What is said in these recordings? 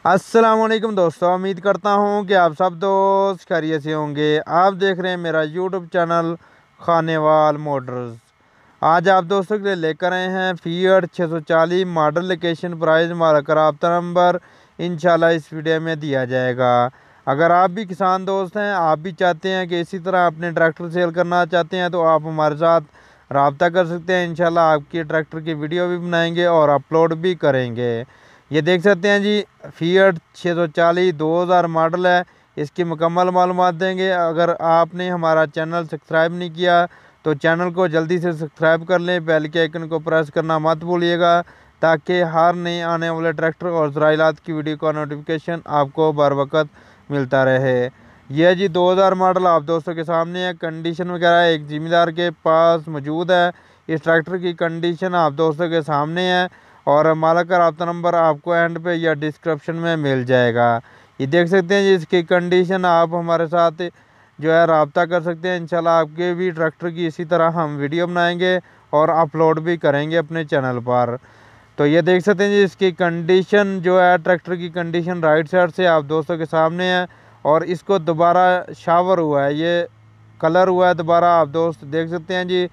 अस्सलाम वालेकुम दोस्तों, उम्मीद करता हूँ कि आप सब दोस्त खैरियत से होंगे। आप देख रहे हैं मेरा यूट्यूब चैनल खानेवाल मोटर्स। आज आप दोस्तों के लिए लेकर आए हैं फिएट 640 मॉडल, लोकेशन, प्राइस, मालिक का रब्ता नंबर इंशाल्लाह इस वीडियो में दिया जाएगा। अगर आप भी किसान दोस्त हैं, आप भी चाहते हैं कि इसी तरह अपने ट्रैक्टर सेल करना चाहते हैं, तो आप हमारे साथ रब्ता कर सकते हैं। इंशाल्लाह आपकी ट्रैक्टर की वीडियो भी बनाएंगे और अपलोड भी करेंगे। ये देख सकते हैं जी, फिएट 640 2000 मॉडल है। इसकी मुकम्मल मालूमात देंगे। अगर आपने हमारा चैनल सब्सक्राइब नहीं किया तो चैनल को जल्दी से सब्सक्राइब कर लें, बेल के आइकन को प्रेस करना मत भूलिएगा, ताकि हर नए आने वाले ट्रैक्टर और ज़राई आलात की वीडियो का नोटिफिकेशन आपको बर वक्त मिलता रहे। यह जी 2000 मॉडल आप दोस्तों के सामने है। कंडीशन वगैरह एक ज़िम्मेदार के पास मौजूद है। इस ट्रैक्टर की कंडीशन आप दोस्तों के सामने है और मालिक का रब्ता नंबर आपको एंड पे या डिस्क्रिप्शन में मिल जाएगा। ये देख सकते हैं जी, इसकी कंडीशन। आप हमारे साथ जो है रब्ता कर सकते हैं। इंशाल्लाह आपके भी ट्रैक्टर की इसी तरह हम वीडियो बनाएंगे और अपलोड भी करेंगे अपने चैनल पर। तो ये देख सकते हैं जी, इसकी कंडीशन जो है, ट्रैक्टर की कंडीशन राइट साइड से आप दोस्तों के सामने है। और इसको दोबारा शावर हुआ है, ये कलर हुआ है दोबारा, आप दोस्त देख सकते हैं जी।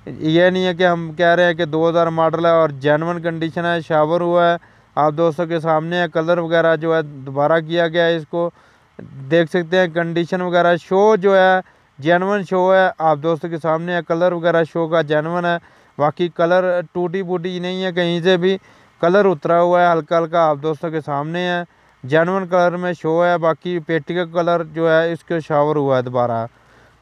ये नहीं है कि हम कह रहे हैं कि 2000 मॉडल है और जेन्युइन कंडीशन है, शावर हुआ है, आप दोस्तों के सामने है। कलर वगैरह जो है दोबारा किया गया है, इसको देख सकते हैं। कंडीशन वगैरह शो जो है जेन्युइन शो है, आप दोस्तों के सामने है। कलर वगैरह शो का जेन्युइन है, बाकी कलर टूटी फूटी नहीं है, कहीं से भी कलर उतरा हुआ है हल्का हल्का, आप दोस्तों के सामने है। जेन्युइन कलर में शो है। बाकी पेटी का कलर जो है इसके शावर हुआ है दोबारा।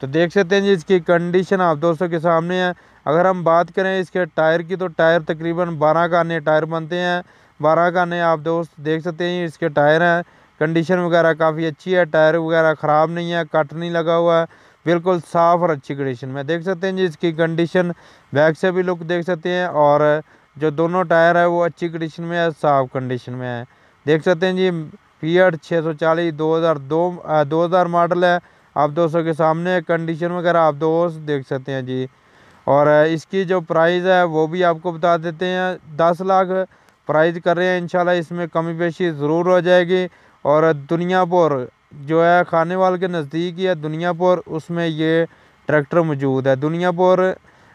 तो देख सकते हैं जी, इसकी कंडीशन आप दोस्तों के सामने है। अगर हम बात करें इसके टायर की, तो टायर तकरीबन 12 खाने टायर बनते हैं। 12 खाने आप दोस्त देख सकते हैं इसके टायर हैं। कंडीशन वगैरह काफ़ी अच्छी है, टायर वगैरह ख़राब नहीं है, कट नहीं लगा हुआ है, बिल्कुल साफ़ और अच्छी कंडीशन में। देख सकते हैं जी, इसकी कंडीशन बैक से भी लुक देख सकते हैं। और जो दोनों टायर है वो अच्छी कंडीशन में है, साफ़ कंडीशन में है। देख सकते हैं जी, फिएट 640 2000 मॉडल है, आप दोस्तों के सामने। कंडीशन वगैरह आप दोस्त देख सकते हैं जी। और इसकी जो प्राइस है वो भी आपको बता देते हैं। 10 लाख प्राइस कर रहे हैं। इंशाल्लाह इसमें कमी पेशी ज़रूर हो जाएगी। और दुनियापुर जो है खानेवाल के नज़दीक ही है, दुनियापुर, उसमें ये ट्रैक्टर मौजूद है। दुनियापुर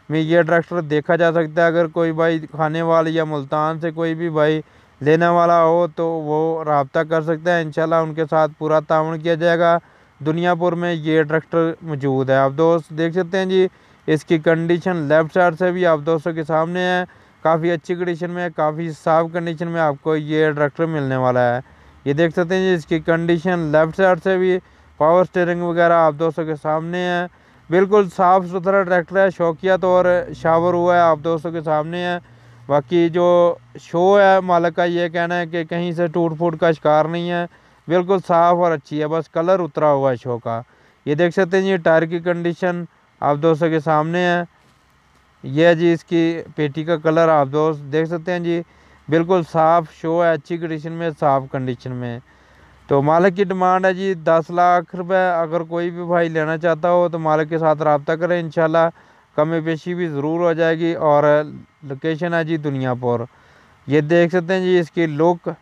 में ये ट्रैक्टर देखा जा सकता है। अगर कोई भाई खानेवाल या मुल्तान से कोई भी भाई लेने वाला हो तो वो रब्ता कर सकता है। इंशाल्लाह उनके साथ पूरा ताउन किया जाएगा। दुनियापुर में ये ट्रैक्टर मौजूद है, आप दोस्त देख सकते हैं जी। इसकी कंडीशन लेफ़्ट साइड से भी आप दोस्तों के सामने है, काफ़ी अच्छी कंडीशन में, काफ़ी साफ़ कंडीशन में आपको ये ट्रैक्टर मिलने वाला है। ये देख सकते हैं जी, इसकी कंडीशन लेफ़्ट साइड से भी, पावर स्टीयरिंग वगैरह आप दोस्तों के सामने है। बिल्कुल साफ़ सुथरा ट्रैक्टर है, शौकिया तौर शावर हुआ है, आप दोस्तों के सामने है। बाकी जो शो है, मालिक का ये कहना है कि कहीं से टूट फूट का शिकार नहीं है, बिल्कुल साफ़ और अच्छी है, बस कलर उतरा हुआ है शो का। ये देख सकते हैं जी, टायर की कंडीशन आप दोस्तों के सामने है। यह जी इसकी पेटी का कलर आप दोस्त देख सकते हैं जी, बिल्कुल साफ़ शो है, अच्छी कंडीशन में, साफ़ कंडीशन में। तो मालिक की डिमांड है जी 10 लाख रुपए। अगर कोई भी भाई लेना चाहता हो तो मालिक के साथ रब्ता करें, इंशाल्लाह कमी पेशी भी ज़रूर हो जाएगी। और लोकेशन है जी दुनियापुर। ये देख सकते हैं जी, इसकी लुक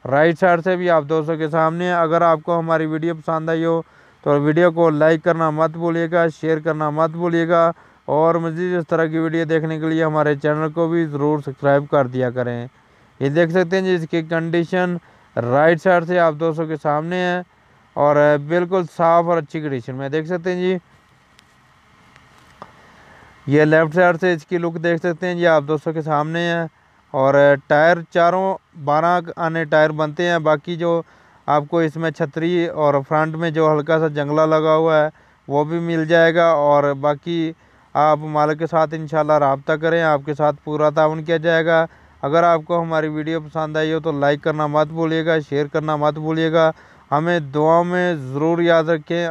राइट साइड से भी आप दोस्तों के सामने है। अगर आपको हमारी वीडियो पसंद आई हो तो वीडियो को लाइक करना मत भूलिएगा, शेयर करना मत भूलिएगा। और मज़ीद इस तरह की वीडियो देखने के लिए हमारे चैनल को भी ज़रूर सब्सक्राइब कर दिया करें। ये देख सकते हैं जी, इसकी कंडीशन राइट साइड से आप दोस्तों के सामने है और बिल्कुल साफ़ और अच्छी कंडीशन में। देख सकते हैं जी, ये लेफ़्ट साइड से इसकी लुक देख सकते हैं जी, आप दोस्तों के सामने है। और टायर चारों 12 आने टायर बनते हैं। बाकी जो आपको इसमें छतरी और फ्रंट में जो हल्का सा जंगला लगा हुआ है वो भी मिल जाएगा। और बाकी आप मालिक के साथ इंशाल्लाह रब्ता करें, आपके साथ पूरा ताउन किया जाएगा। अगर आपको हमारी वीडियो पसंद आई हो तो लाइक करना मत भूलिएगा, शेयर करना मत भूलिएगा। हमें दुआओं में ज़रूर याद रखें।